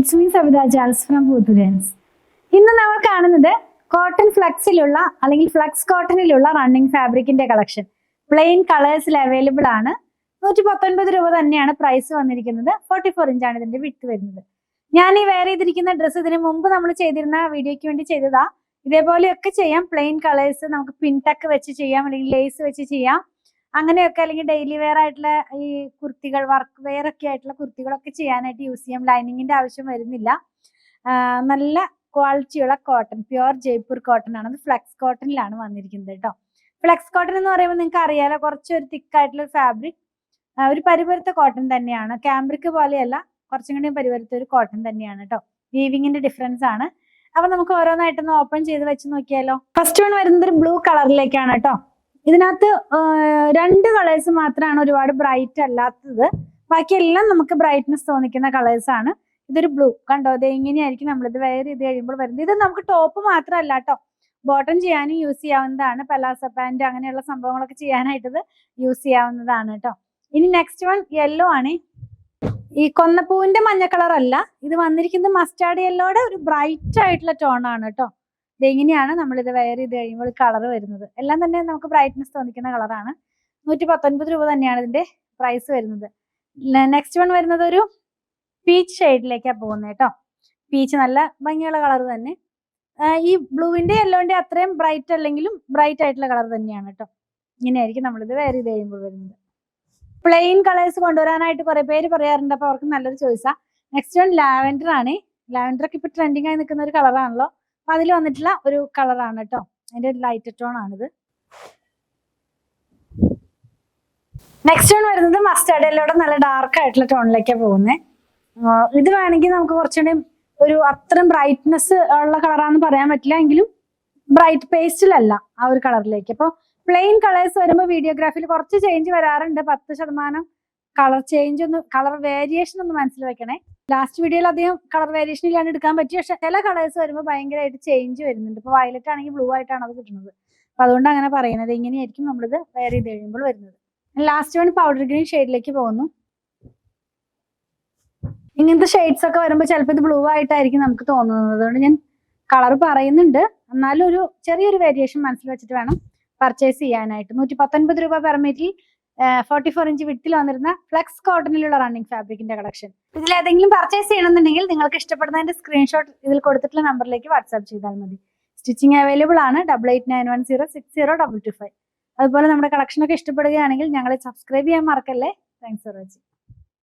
It's me Savitha Jals from പൂത്തുരൻസ്. ഇന്ന് നമ്മൾ കാണുന്നത് കോട്ടൺ ഫ്ലക്സിലുള്ള അല്ലെങ്കിൽ ഫ്ലക്സ് കോട്ടണിലുള്ള റണ്ണിങ് ഫാബ്രിക്കിന്റെ കളക്ഷൻ. പ്ലെയിൻ കളേഴ്സിൽ അവൈലബിൾ ആണ്. 119 രൂപ തന്നെയാണ് പ്രൈസ് വന്നിരിക്കുന്നത്. 44 ഇഞ്ചാണ് ഇതിന്റെ വിഡ്ത് വരുന്നത്. ഞാൻ ഈ വെയർ ചെയ്തിരിക്കുന്ന ഡ്രസ്സ് ഇതിന് മുമ്പ് നമ്മൾ ചെയ്തിരുന്ന വീഡിയോയ്ക്ക് വേണ്ടി ചെയ്തതാ. ഇതേപോലെയൊക്കെ ചെയ്യാം. പ്ലെയിൻ കളേഴ്സ് നമുക്ക് പിൻടക്ക് വെച്ച് ചെയ്യാം, അല്ലെങ്കിൽ ലേസ് വെച്ച് ചെയ്യാം. അങ്ങനെയൊക്കെ, അല്ലെങ്കിൽ ഡെയിലി വെയർ ആയിട്ടുള്ള ഈ കുർത്തികൾ, വർക്ക് വെയർ ഒക്കെ ആയിട്ടുള്ള കുർത്തികളൊക്കെ ചെയ്യാനായിട്ട് യൂസ് ചെയ്യാം. ലൈനിങ്ങിന്റെ ആവശ്യം വരുന്നില്ല. നല്ല ക്വാളിറ്റിയുള്ള കോട്ടൺ, പ്യുവർ ജയ്പൂർ കോട്ടൺ ആണ്. അത് ഫ്ലക്സ് കോട്ടണിലാണ് വന്നിരിക്കുന്നത് കേട്ടോ. ഫ്ലക്സ് കോട്ടൺ എന്ന് പറയുമ്പോൾ നിങ്ങൾക്ക് അറിയാലോ, കുറച്ചൊരു തിക്കായിട്ടുള്ള ഫാബ്രിക്, ഒരു പരിപരുത്ത കോട്ടൺ തന്നെയാണ്. ക്യാമ്പ്രിക് പോലെയല്ല, കുറച്ചും കൂടി പരിപരുത്ത ഒരു കോട്ടൺ തന്നെയാണ് കേട്ടോ. വീവിങ്ങിന്റെ ഡിഫറൻസ് ആണ്. അപ്പൊ നമുക്ക് ഓരോന്നായിട്ടൊന്ന് ഓപ്പൺ ചെയ്ത് വെച്ച് നോക്കിയാലോ. ഫസ്റ്റ് വൺ വരുന്നത് ഒരു ബ്ലൂ കളറിലേക്കാണ് കേട്ടോ. ഇതിനകത്ത് 2 കളേഴ്സ് മാത്രമാണ് ഒരുപാട് ബ്രൈറ്റ് അല്ലാത്തത്. ബാക്കിയെല്ലാം നമുക്ക് ബ്രൈറ്റ്നെസ് തോന്നിക്കുന്ന കളേഴ്സ് ആണ്. ഇതൊരു ബ്ലൂ കണ്ടോ, ഇത് ഇങ്ങനെയായിരിക്കും നമ്മളിത് വെയർ ചെയ്ത് കഴിയുമ്പോൾ വരുന്നത്. ഇത് നമുക്ക് ടോപ്പ് മാത്രമല്ല കേട്ടോ, ബോട്ടം ചെയ്യാനും യൂസ് ചെയ്യാവുന്നതാണ്. പലാസ പാന്റ് അങ്ങനെയുള്ള സംഭവങ്ങളൊക്കെ ചെയ്യാനായിട്ട് ഇത് യൂസ് ചെയ്യാവുന്നതാണ് കേട്ടോ. ഇനി നെക്സ്റ്റ് വൺ യെല്ലോ ആണ്. ഈ കൊന്നപ്പൂവിന്റെ മഞ്ഞ കളർ അല്ല, ഇത് വന്നിരിക്കുന്നത് മസ്റ്റാർഡ് യെല്ലോയുടെ ഒരു ബ്രൈറ്റ് ആയിട്ടുള്ള ടോൺ ആണ് കേട്ടോ. ഇതെങ്ങനെയാണ് നമ്മളിത് വെയർ ചെയ്ത് കഴിയുമ്പോൾ കളർ വരുന്നത്. എല്ലാം തന്നെ നമുക്ക് ബ്രൈറ്റ്നെസ് തോന്നിക്കുന്ന കളറാണ്. 119 രൂപ തന്നെയാണ് ഇതിന്റെ പ്രൈസ് വരുന്നത്. നെക്സ്റ്റ് വൺ വരുന്നത് ഒരു പീച്ച് ഷെയ്ഡിലേക്കാണ് പോകുന്നത് കേട്ടോ. പീച്ച് നല്ല ഭംഗിയുള്ള കളർ തന്നെ. ഈ ബ്ലൂവിന്റെ യെല്ലോന്റെ അത്രയും ബ്രൈറ്റ് അല്ലെങ്കിലും ബ്രൈറ്റ് ആയിട്ടുള്ള കളർ തന്നെയാണ് കേട്ടോ. ഇങ്ങനെയായിരിക്കും നമ്മളിത് വെയർ ചെയ്ത് കഴിയുമ്പോൾ വരുന്നത്. പ്ലെയിൻ കളേഴ്സ് കൊണ്ടുവരാനായിട്ട് കുറെ പേര് പറയാറുണ്ട്, അപ്പൊ അവർക്ക് നല്ലൊരു ചോയ്സാ. നെക്സ്റ്റ് വൺ ലാവൻഡർ ആണ്. ലാവൻഡർ ഒക്കെ ഇപ്പൊ ട്രെൻഡിങ് ആയി നിൽക്കുന്ന ഒരു കളറാണല്ലോ. അപ്പൊ അതിൽ വന്നിട്ടുള്ള ഒരു കളറാണ് കേട്ടോ. അതിന്റെ ലൈറ്റ് ടോൺ ആണിത്. നെക്സ്റ്റ് വൺ വരുന്നത് മസ്റ്റാർഡ് യെല്ലോയുടെ നല്ല ഡാർക്ക് ആയിട്ടുള്ള ടോണിലേക്കാണ് പോകുന്നത്. ഇത് വേണമെങ്കിൽ നമുക്ക് കുറച്ചുകൂടി ഒരു അത്രയും ബ്രൈറ്റ്നെസ് ഉള്ള കളറാന്ന് പറയാൻ പറ്റില്ല, എങ്കിലും ബ്രൈറ്റ് പേസ്റ്റിലല്ല ആ ഒരു കളറിലേക്ക്. അപ്പൊ പ്ലെയിൻ കളേഴ്സ് വരുമ്പോൾ വീഡിയോഗ്രാഫിയിൽ കുറച്ച് ചേഞ്ച് വരാറുണ്ട്. 10% കളർ ചേഞ്ച് കളർ വേരിയേഷൻ ഒന്ന് മനസ്സിൽ വെക്കണേ. ലാസ്റ്റ് വീഡിയോയിൽ അധികം കളർ വേരിയേഷൻ ഇല്ലാണ്ട് എടുക്കാൻ പറ്റി. പക്ഷെ ചില കളേഴ്സ് വരുമ്പോൾ ഭയങ്കരമായിട്ട് ചേഞ്ച് വരുന്നുണ്ട്. ഇപ്പൊ വയലറ്റ് ആണെങ്കിൽ ബ്ലൂ ആയിട്ടാണ് അത് കിട്ടുന്നത്. അപ്പൊ അതുകൊണ്ട് അങ്ങനെ പറയുന്നത്. ഇങ്ങനെയായിരിക്കും നമ്മളിത് വെയർ ചെയ്ത് കഴിയുമ്പോൾ വരുന്നത്. ലാസ്റ്റ് വൺ പൗഡർ ഗ്രീൻ ഷെയ്ഡിലേക്ക് പോകുന്നു. ഇങ്ങനത്തെ ഷെയ്ഡ്സ് ഒക്കെ വരുമ്പോൾ ചിലപ്പോൾ ഇത് ബ്ലൂ ആയിട്ടായിരിക്കും നമുക്ക് തോന്നുന്നത്. അതുകൊണ്ട് ഞാൻ കളർ പറയുന്നുണ്ട്, എന്നാലും ഒരു ചെറിയൊരു വേരിയേഷൻ മനസ്സിൽ വെച്ചിട്ട് വേണം പർച്ചേസ് ചെയ്യാനായിട്ട്. 119 രൂപ പെർ മീറ്ററിൽ 44 ഇഞ്ച് വിട്ടിൽ വന്നിരുന്ന ഫ്ലെക്സ് കോട്ടണിലുള്ള റണ്ണിങ് ഫാബ്രിക്കിന്റെ കളക്ഷൻ. ഇതിൽ ഏതെങ്കിലും പർച്ചേസ് ചെയ്യണമെന്നുണ്ടെങ്കിൽ നിങ്ങൾക്ക് ഇഷ്ടപ്പെടുന്നതിന്റെ സ്ക്രീൻഷോട്ട് ഇതിൽ കൊടുത്തിട്ടുള്ള നമ്പറിലേക്ക് വാട്സ്ആപ്പ് ചെയ്താൽ മതി. സ്റ്റിച്ചിങ് അവൈലബിൾ ആണ്. 8891060225. അതുപോലെ നമ്മുടെ കളക്ഷനൊക്കെ ഇഷ്ടപ്പെടുകയാണെങ്കിൽ ഞങ്ങളെ സബ്സ്ക്രൈബ് ചെയ്യാൻ മറക്കല്ലേ. Thanks for watching.